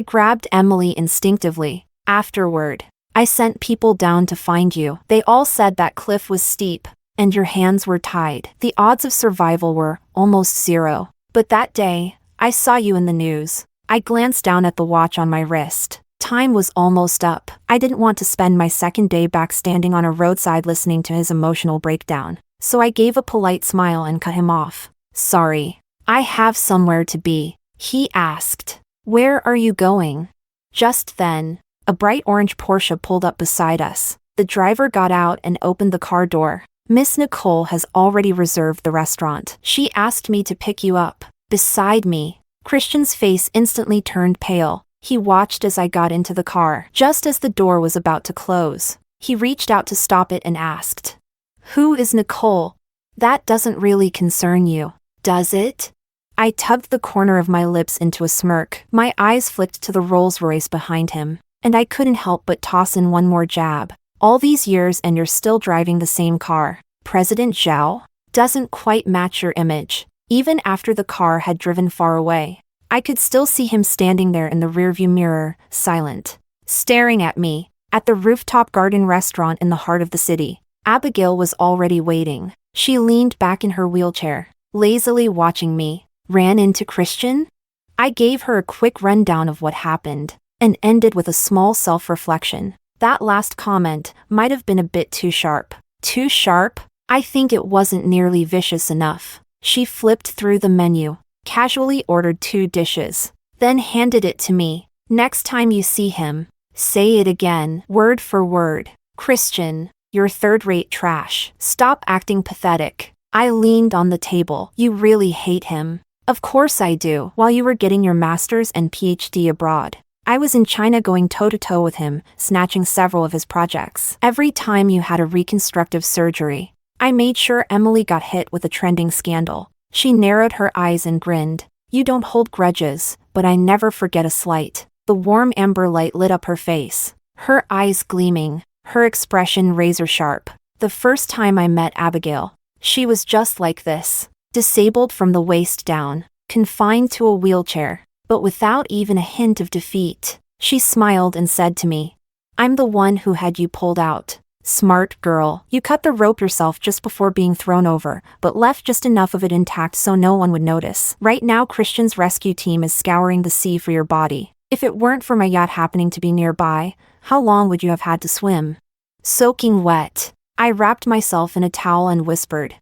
grabbed Emily instinctively. Afterward, I sent people down to find you. They all said that cliff was steep, and your hands were tied. The odds of survival were almost zero. But that day, I saw you in the news. I glanced down at the watch on my wrist. Time was almost up. I didn't want to spend my second day back standing on a roadside listening to his emotional breakdown, so I gave a polite smile and cut him off. Sorry. I have somewhere to be, he asked. Where are you going? Just then, a bright orange Porsche pulled up beside us. The driver got out and opened the car door. Miss Nicole has already reserved the restaurant. She asked me to pick you up. Beside me, Christian's face instantly turned pale. He watched as I got into the car. Just as the door was about to close, he reached out to stop it and asked, Who is Nicole? That doesn't really concern you, does it? I tugged the corner of my lips into a smirk. My eyes flicked to the Rolls-Royce behind him, and I couldn't help but toss in one more jab. All these years and you're still driving the same car. President Zhao? Doesn't quite match your image. Even after the car had driven far away, I could still see him standing there in the rearview mirror, silent, staring at me. At the rooftop garden restaurant in the heart of the city, Abigail was already waiting. She leaned back in her wheelchair, lazily watching me. Ran into Christian? I gave her a quick rundown of what happened, and ended with a small self-reflection. That last comment might have been a bit too sharp. Too sharp? I think it wasn't nearly vicious enough. She flipped through the menu, casually ordered 2 dishes, then handed it to me. Next time you see him, say it again, word for word. Christian, you're third-rate trash. Stop acting pathetic. I leaned on the table. You really hate him. Of course I do. While you were getting your master's and PhD abroad, I was in China going toe-to-toe with him, snatching several of his projects. Every time you had a reconstructive surgery, I made sure Emily got hit with a trending scandal. She narrowed her eyes and grinned. You don't hold grudges, but I never forget a slight. The warm amber light lit up her face, her eyes gleaming, her expression razor-sharp. The first time I met Abigail, she was just like this. Disabled from the waist down, confined to a wheelchair, but without even a hint of defeat. She smiled and said to me, I'm the one who had you pulled out. Smart girl. You cut the rope yourself just before being thrown over, but left just enough of it intact so no one would notice. Right now Christian's rescue team is scouring the sea for your body. If it weren't for my yacht happening to be nearby, how long would you have had to swim? Soaking wet. I wrapped myself in a towel and whispered,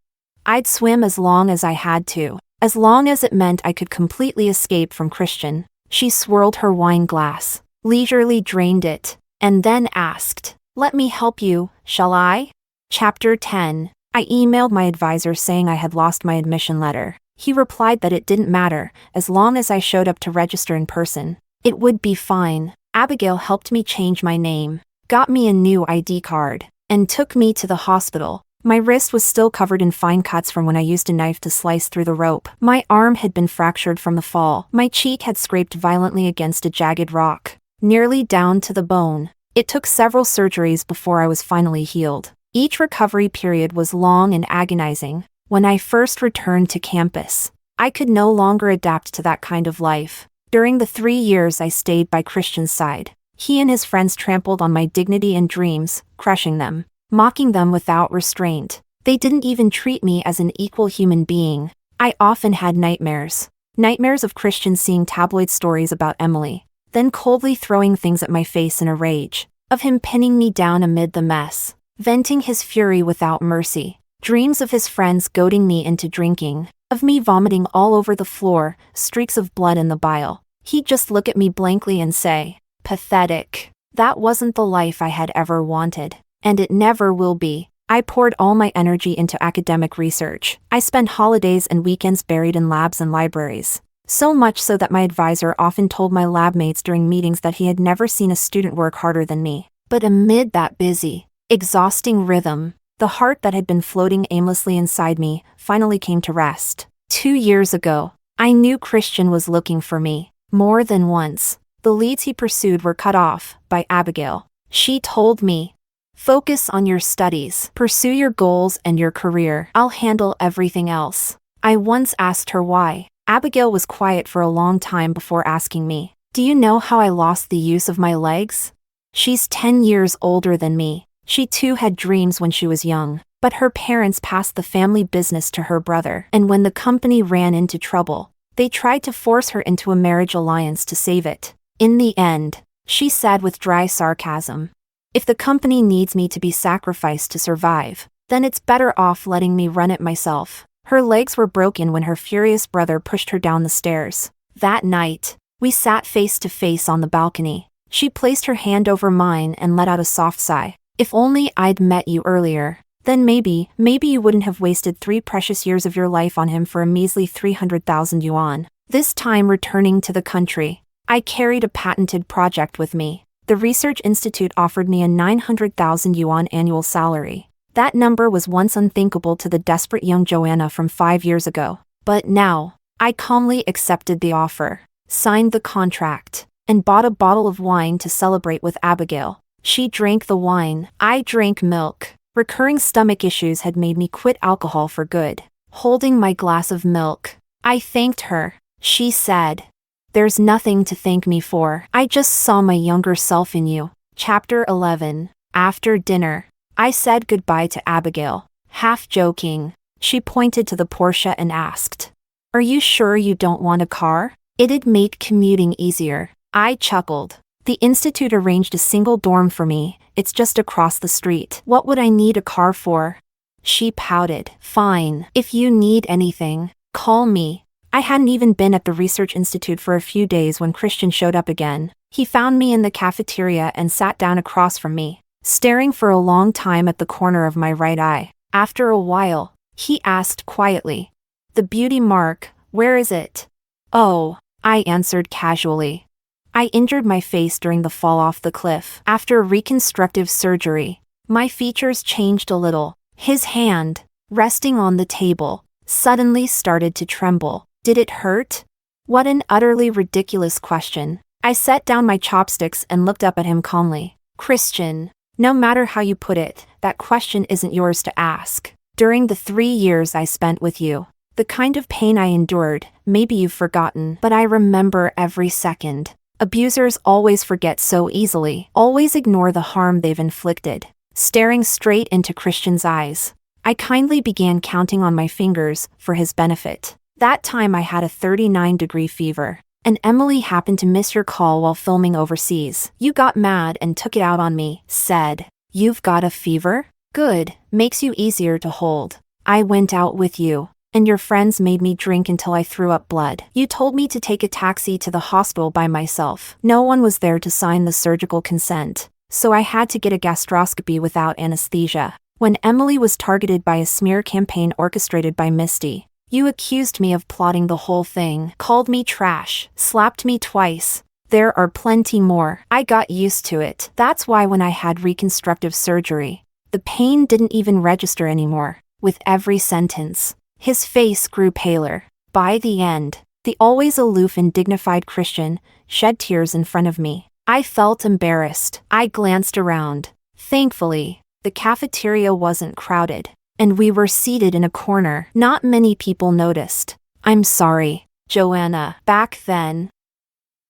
I'd swim as long as I had to, as long as it meant I could completely escape from Christian. She swirled her wine glass, leisurely drained it, and then asked, Let me help you, shall I? Chapter 10. I emailed my advisor saying I had lost my admission letter. He replied that it didn't matter, as long as I showed up to register in person. It would be fine. Abigail helped me change my name, got me a new ID card, and took me to the hospital. My wrist was still covered in fine cuts from when I used a knife to slice through the rope. My arm had been fractured from the fall. My cheek had scraped violently against a jagged rock, nearly down to the bone. It took several surgeries before I was finally healed. Each recovery period was long and agonizing. When I first returned to campus, I could no longer adapt to that kind of life. During the 3 years I stayed by Christian's side, he and his friends trampled on my dignity and dreams, crushing them, mocking them without restraint. They didn't even treat me as an equal human being. I often had nightmares. Nightmares of Christian seeing tabloid stories about Emily, then coldly throwing things at my face in a rage. Of him pinning me down amid the mess, venting his fury without mercy. Dreams of his friends goading me into drinking. Of me vomiting all over the floor, streaks of blood in the bile. He'd just look at me blankly and say, Pathetic. That wasn't the life I had ever wanted. And it never will be. I poured all my energy into academic research. I spent holidays and weekends buried in labs and libraries. So much so that my advisor often told my lab mates during meetings that he had never seen a student work harder than me. But amid that busy, exhausting rhythm, The heart that had been floating aimlessly inside me finally came to rest. 2 years ago, I knew Christian was looking for me. More than once, the leads he pursued were cut off by Abigail. She told me, "Focus on your studies, pursue your goals and your career. I'll handle everything else." I once asked her why. Abigail was quiet for a long time before asking me, "Do you know how I lost the use of my legs?" She's 10 years older than me. She too had dreams when she was young, but her parents passed the family business to her brother, and when the company ran into trouble, they tried to force her into a marriage alliance to save it. In the end, she said with dry sarcasm, "If the company needs me to be sacrificed to survive, then it's better off letting me run it myself." Her legs were broken when her furious brother pushed her down the stairs. That night, we sat face to face on the balcony. She placed her hand over mine and let out a soft sigh. "If only I'd met you earlier. Then maybe you wouldn't have wasted 3 precious years of your life on him for a measly 300,000 yuan. This time returning to the country, I carried a patented project with me. The research institute offered me a 900,000 yuan annual salary. That number was once unthinkable to the desperate young Joanna from 5 years ago. But now, I calmly accepted the offer, signed the contract, and bought a bottle of wine to celebrate with Abigail. She drank the wine, I drank milk. Recurring stomach issues had made me quit alcohol for good. Holding my glass of milk, I thanked her. She said, "There's nothing to thank me for. I just saw my younger self in you." Chapter 11. After dinner, I said goodbye to Abigail. Half joking, she pointed to the Porsche and asked, "Are you sure you don't want a car? It'd make commuting easier." I chuckled. "The institute arranged a single dorm for me. It's just across the street. What would I need a car for?" She pouted. "Fine. If you need anything, call me." I hadn't even been at the research institute for a few days when Christian showed up again. He found me in the cafeteria and sat down across from me, staring for a long time at the corner of my right eye. After a while, he asked quietly, "The beauty mark, where is it?" "Oh," I answered casually. "I injured my face during the fall off the cliff. After reconstructive surgery, my features changed a little." His hand, resting on the table, suddenly started to tremble. "Did it hurt?" What an utterly ridiculous question. I set down my chopsticks and looked up at him calmly. "Christian, no matter how you put it, that question isn't yours to ask. During the 3 years I spent with you, the kind of pain I endured, maybe you've forgotten, but I remember every second. Abusers always forget so easily, always ignore the harm they've inflicted." Staring straight into Christian's eyes, I kindly began counting on my fingers for his benefit. "That time I had a 39-degree fever, and Emily happened to miss your call while filming overseas. You got mad and took it out on me, said, 'You've got a fever? Good, makes you easier to hold.' I went out with you, and your friends made me drink until I threw up blood. You told me to take a taxi to the hospital by myself. No one was there to sign the surgical consent, so I had to get a gastroscopy without anesthesia. When Emily was targeted by a smear campaign orchestrated by Misty, you accused me of plotting the whole thing, called me trash, slapped me twice. There are plenty more. I got used to it. That's why when I had reconstructive surgery, the pain didn't even register anymore." With every sentence, his face grew paler. By the end, the always aloof and dignified Christian shed tears in front of me. I felt embarrassed. I glanced around. Thankfully, the cafeteria wasn't crowded, and we were seated in a corner. Not many people noticed. "I'm sorry, Joanna." Back then,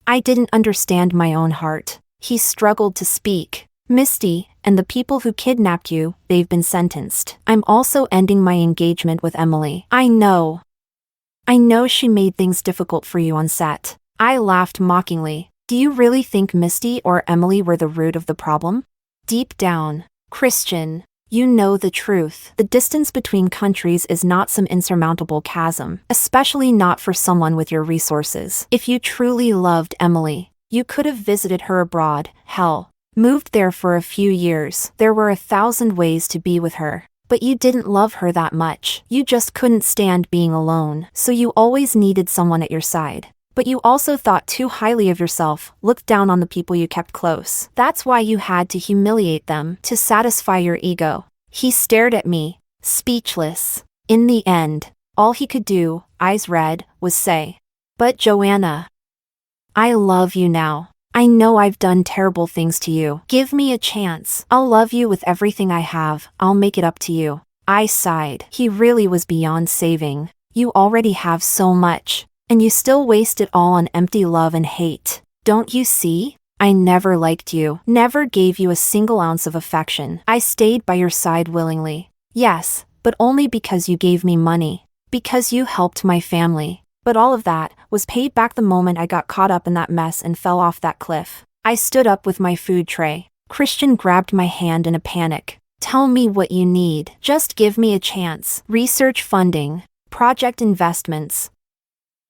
I didn't understand my own heart. He struggled to speak. "Misty, and the people who kidnapped you, they've been sentenced. I'm also ending my engagement with Emily. I know she made things difficult for you on set." I laughed mockingly. "Do you really think Misty or Emily were the root of the problem?" Deep down, Christian, you know the truth. The distance between countries is not some insurmountable chasm, especially not for someone with your resources. If you truly loved Emily, you could have visited her abroad, hell, moved there for a few years. There were 1,000 ways to be with her. But you didn't love her that much. You just couldn't stand being alone, so you always needed someone at your side. But you also thought too highly of yourself, looked down on the people you kept close. That's why you had to humiliate them, to satisfy your ego. He stared at me, speechless. In the end, all he could do, eyes red, was say, "But Joanna, I love you now. I know I've done terrible things to you. Give me a chance. I'll love you with everything I have. I'll make it up to you." I sighed. He really was beyond saving. You already have so much, and you still waste it all on empty love and hate. Don't you see? I never liked you, never gave you a single ounce of affection. I stayed by your side willingly. Yes, but only because you gave me money, because you helped my family. But all of that was paid back the moment I got caught up in that mess and fell off that cliff. I stood up with my food tray. Christian grabbed my hand in a panic. "Tell me what you need. Just give me a chance. Research funding, project investments.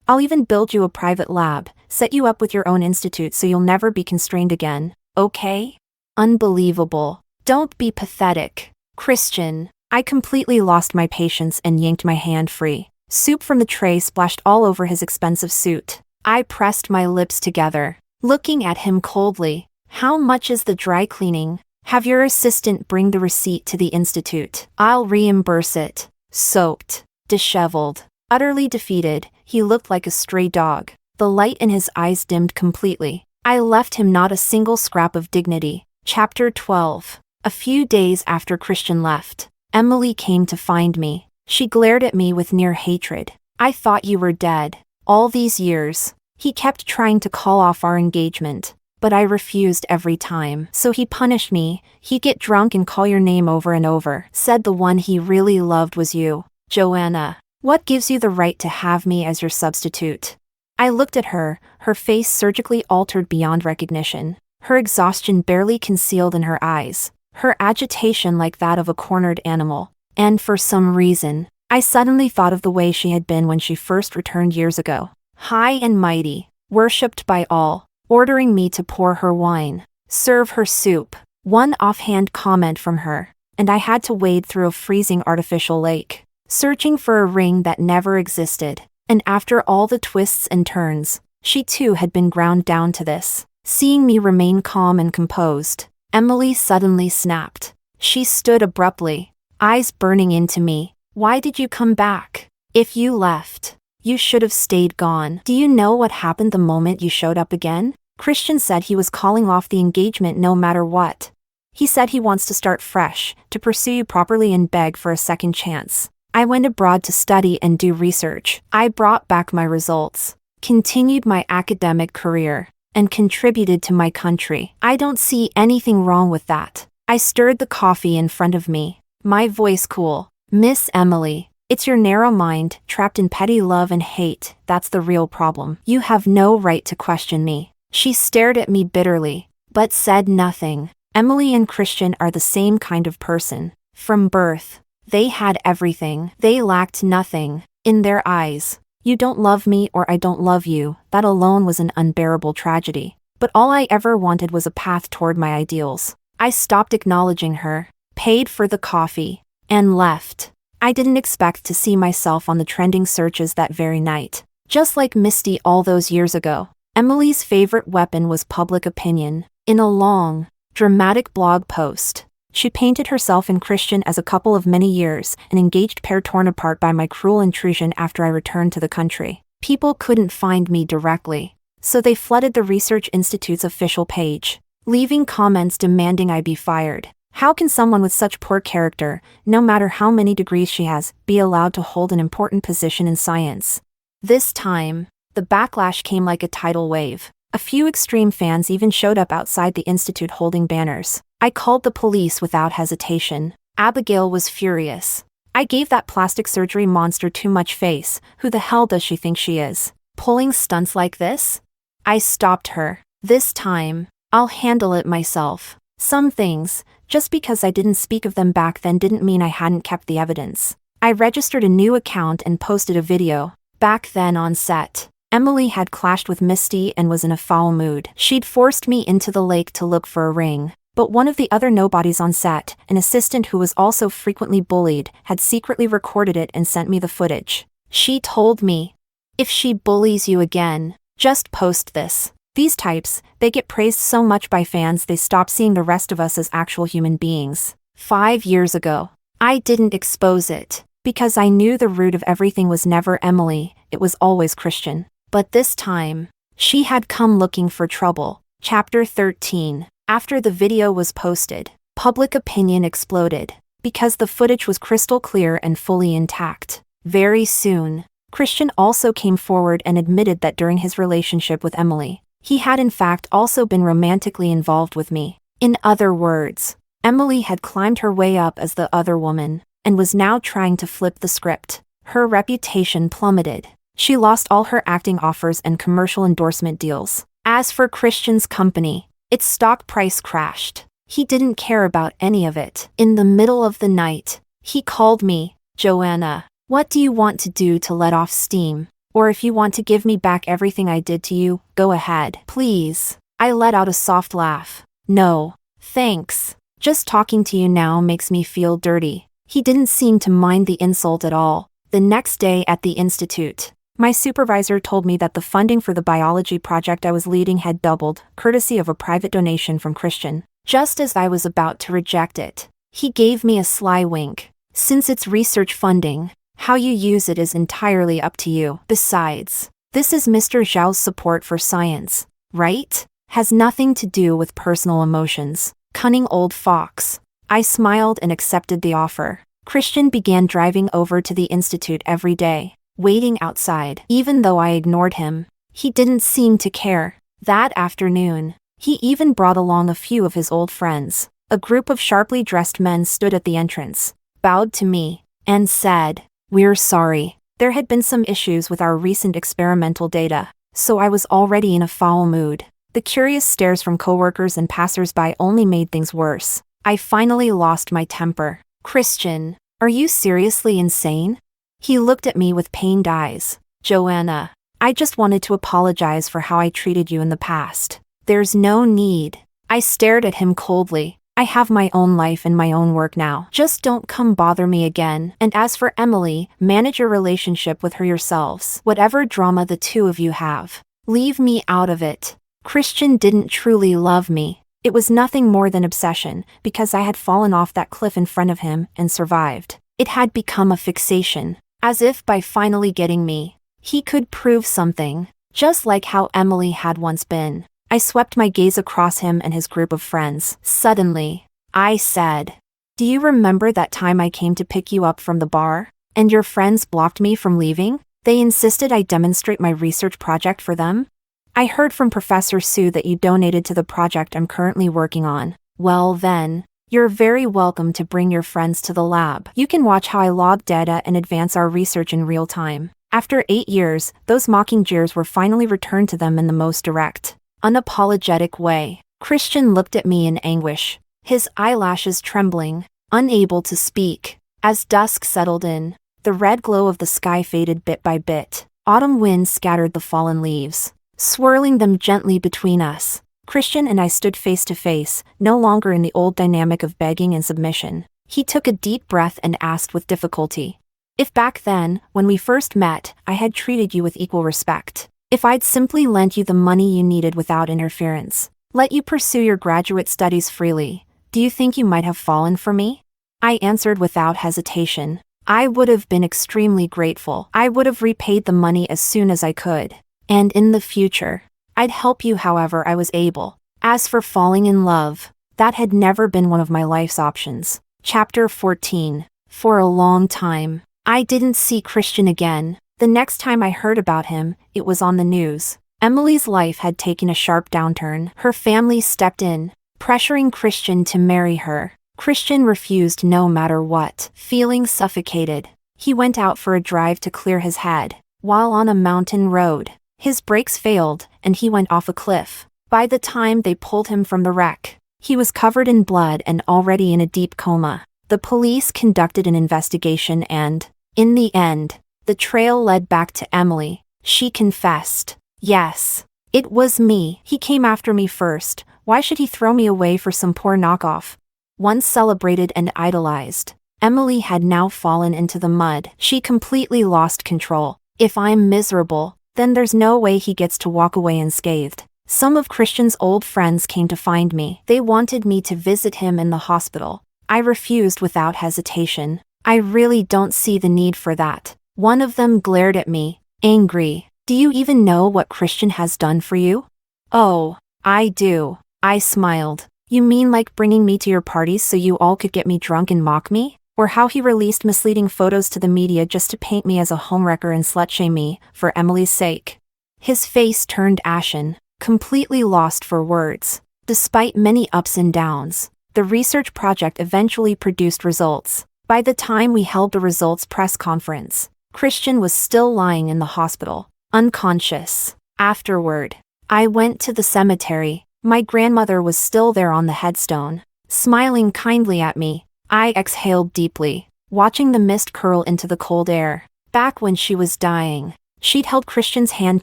I'll even build you a private lab, set you up with your own institute so you'll never be constrained again. Okay?" Unbelievable. Don't be pathetic. Christian. I completely lost my patience and yanked my hand free. Soup from the tray splashed all over his expensive suit. I pressed my lips together, looking at him coldly. "How much is the dry cleaning? Have your assistant bring the receipt to the institute. I'll reimburse it." Soaked, disheveled, utterly defeated, he looked like a stray dog. The light in his eyes dimmed completely. I left him not a single scrap of dignity. Chapter 12. A few days after Christian left, Emily came to find me. She glared at me with near hatred. "I thought you were dead. All these years." He kept trying to call off our engagement, but I refused every time. "So he punished me. He'd get drunk and call your name over and over. Said the one he really loved was you. Joanna, what gives you the right to have me as your substitute?" I looked at her, her face surgically altered beyond recognition, her exhaustion barely concealed in her eyes, her agitation like that of a cornered animal. And for some reason, I suddenly thought of the way she had been when she first returned years ago. High and mighty, worshipped by all, ordering me to pour her wine, serve her soup. One offhand comment from her, and I had to wade through a freezing artificial lake, searching for a ring that never existed. And after all the twists and turns, she too had been ground down to this. Seeing me remain calm and composed, Emily suddenly snapped. She stood abruptly, eyes burning into me. "Why did you come back? If you left, you should have stayed gone. Do you know what happened the moment you showed up again? Christian said he was calling off the engagement no matter what. He said he wants to start fresh, to pursue you properly and beg for a second chance. I went abroad to study and do research. I brought back my results, continued my academic career, and contributed to my country. I don't see anything wrong with that." I stirred the coffee in front of me, my voice cool. "Miss Emily, it's your narrow mind, trapped in petty love and hate, that's the real problem. You have no right to question me." She stared at me bitterly, but said nothing. Emily and Christian are the same kind of person. From birth, they had everything. They lacked nothing. In their eyes, you don't love me or I don't love you, that alone was an unbearable tragedy. But all I ever wanted was a path toward my ideals. I stopped acknowledging her, paid for the coffee, and left. I didn't expect to see myself on the trending searches that very night. Just like Misty all those years ago, Emily's favorite weapon was public opinion. In a long, dramatic blog post, she painted herself and Christian as a couple of many years, an engaged pair torn apart by my cruel intrusion after I returned to the country. People couldn't find me directly, so they flooded the Research Institute's official page, leaving comments demanding I be fired. How can someone with such poor character, no matter how many degrees she has, be allowed to hold an important position in science? This time, the backlash came like a tidal wave. A few extreme fans even showed up outside the institute holding banners. I called the police without hesitation. Abigail was furious. "I gave that plastic surgery monster too much face. Who the hell does she think she is? Pulling stunts like this?" I stopped her. "This time, I'll handle it myself. Some things, just because I didn't speak of them back then didn't mean I hadn't kept the evidence." I registered a new account and posted a video. Back then on set, Emily had clashed with Misty and was in a foul mood. She'd forced me into the lake to look for a ring, but one of the other nobodies on set, an assistant who was also frequently bullied, had secretly recorded it and sent me the footage. She told me, "If she bullies you again, just post this." These types, they get praised so much by fans they stop seeing the rest of us as actual human beings. 5 years ago, I didn't expose it, because I knew the root of everything was never Emily, it was always Christian. But this time, she had come looking for trouble. Chapter 13. After the video was posted, public opinion exploded, because the footage was crystal clear and fully intact. Very soon, Christian also came forward and admitted that during his relationship with Emily, he had in fact also been romantically involved with me. In other words, Emily had climbed her way up as the other woman, and was now trying to flip the script. Her reputation plummeted. She lost all her acting offers and commercial endorsement deals. As for Christian's company, its stock price crashed. He didn't care about any of it. In the middle of the night, he called me, "Joanna, what do you want to do to let off steam? Or if you want to give me back everything I did to you, go ahead. Please." I let out a soft laugh. "No, thanks. Just talking to you now makes me feel dirty." He didn't seem to mind the insult at all. The next day at the institute, my supervisor told me that the funding for the biology project I was leading had doubled, courtesy of a private donation from Christian. Just as I was about to reject it, he gave me a sly wink. "Since it's research funding, how you use it is entirely up to you. Besides, this is Mr. Zhao's support for science, right? Has nothing to do with personal emotions." Cunning old fox. I smiled and accepted the offer. Christian began driving over to the institute every day, waiting outside. Even though I ignored him, he didn't seem to care. That afternoon, he even brought along a few of his old friends. A group of sharply dressed men stood at the entrance, bowed to me, and said, "We're sorry. There had been some issues with our recent experimental data, so I was already in a foul mood." The curious stares from coworkers and passers-by only made things worse. I finally lost my temper. "Christian, are you seriously insane?" He looked at me with pained eyes. "Joanna, I just wanted to apologize for how I treated you in the past. There's no need." I stared at him coldly. "I have my own life and my own work now. Just don't come bother me again. And as for Emily, manage your relationship with her yourselves. Whatever drama the two of you have, leave me out of it." Christian didn't truly love me. It was nothing more than obsession, because I had fallen off that cliff in front of him and survived. It had become a fixation, as if by finally getting me, he could prove something, just like how Emily had once been. I swept my gaze across him and his group of friends. Suddenly, I said, "Do you remember that time I came to pick you up from the bar, and your friends blocked me from leaving? They insisted I demonstrate my research project for them. I heard from Professor Su that you donated to the project I'm currently working on. Well then, you're very welcome to bring your friends to the lab. You can watch how I log data and advance our research in real time." After 8 years, those mocking jeers were finally returned to them in the most direct, unapologetic way. Christian looked at me in anguish, his eyelashes trembling, unable to speak. As dusk settled in, the red glow of the sky faded bit by bit. Autumn winds scattered the fallen leaves, swirling them gently between us. Christian and I stood face to face, no longer in the old dynamic of begging and submission. He took a deep breath and asked with difficulty, "If back then, when we first met, I had treated you with equal respect, if I'd simply lent you the money you needed without interference, let you pursue your graduate studies freely, do you think you might have fallen for me?" I answered without hesitation. I would have been extremely grateful. I would have repaid the money as soon as I could. And in the future, I'd help you however I was able. As for falling in love, that had never been one of my life's options. Chapter 14. For a long time, I didn't see Christian again. The next time I heard about him, it was on the news. Emily's life had taken a sharp downturn. Her family stepped in, pressuring Christian to marry her. Christian refused no matter what. Feeling suffocated, he went out for a drive to clear his head. While on a mountain road, his brakes failed, and he went off a cliff. By the time they pulled him from the wreck, he was covered in blood and already in a deep coma. The police conducted an investigation and, in the end, the trail led back to Emily. She confessed. "Yes, it was me. He came after me first. Why should he throw me away for some poor knockoff?" Once celebrated and idolized, Emily had now fallen into the mud. She completely lost control. If I'm miserable, then there's no way he gets to walk away unscathed. Some of Christian's old friends came to find me. They wanted me to visit him in the hospital. I refused without hesitation. I really don't see the need for that. One of them glared at me, angry. Do you even know what Christian has done for you? Oh, I do. I smiled. You mean like bringing me to your parties so you all could get me drunk and mock me? Or how he released misleading photos to the media just to paint me as a homewrecker and slut-shame me, for Emily's sake? His face turned ashen, completely lost for words. Despite many ups and downs, the research project eventually produced results. By the time we held the results press conference, Christian was still lying in the hospital, unconscious. Afterward, I went to the cemetery. My grandmother was still there on the headstone, smiling kindly at me. I exhaled deeply, watching the mist curl into the cold air. Back when she was dying, she'd held Christian's hand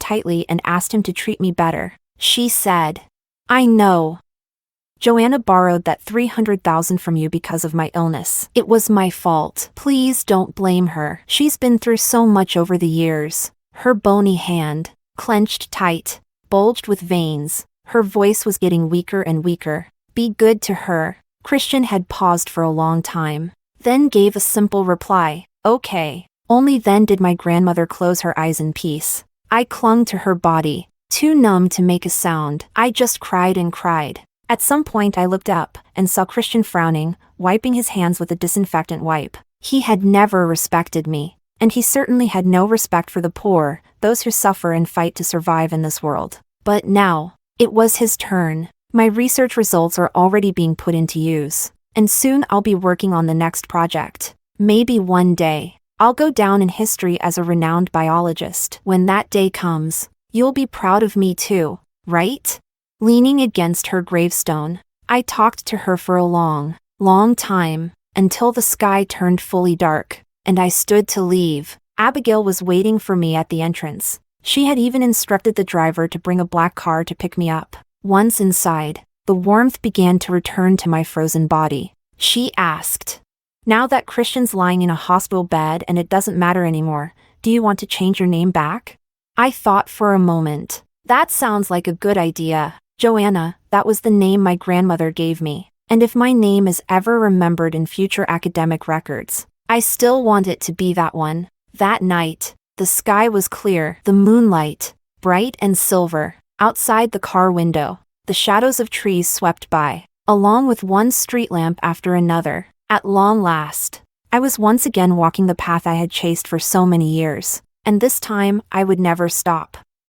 tightly and asked him to treat me better. She said, "I know. Joanna borrowed that 300,000 from you because of my illness. It was my fault. Please don't blame her. She's been through so much over the years." Her bony hand, clenched tight, bulged with veins. Her voice was getting weaker and weaker. "Be good to her." Christian had paused for a long time, then gave a simple reply, "Okay." Only then did my grandmother close her eyes in peace. I clung to her body, too numb to make a sound. I just cried and cried. At some point I looked up and saw Christian frowning, wiping his hands with a disinfectant wipe. He had never respected me, and he certainly had no respect for the poor, those who suffer and fight to survive in this world. But now, it was his turn. My research results are already being put into use, and soon I'll be working on the next project. Maybe one day, I'll go down in history as a renowned biologist. When that day comes, you'll be proud of me too, right? Leaning against her gravestone, I talked to her for a long, long time, until the sky turned fully dark, and I stood to leave. Abigail was waiting for me at the entrance. She had even instructed the driver to bring a black car to pick me up. Once inside, the warmth began to return to my frozen body. She asked, "Now that Christian's lying in a hospital bed and it doesn't matter anymore, do you want to change your name back?" I thought for a moment. That sounds like a good idea. Joanna, that was the name my grandmother gave me, and if my name is ever remembered in future academic records, I still want it to be that one. That night, the sky was clear, the moonlight, bright and silver. Outside the car window, the shadows of trees swept by, along with one street lamp after another. At long last, I was once again walking the path I had chased for so many years, and this time I would never stop.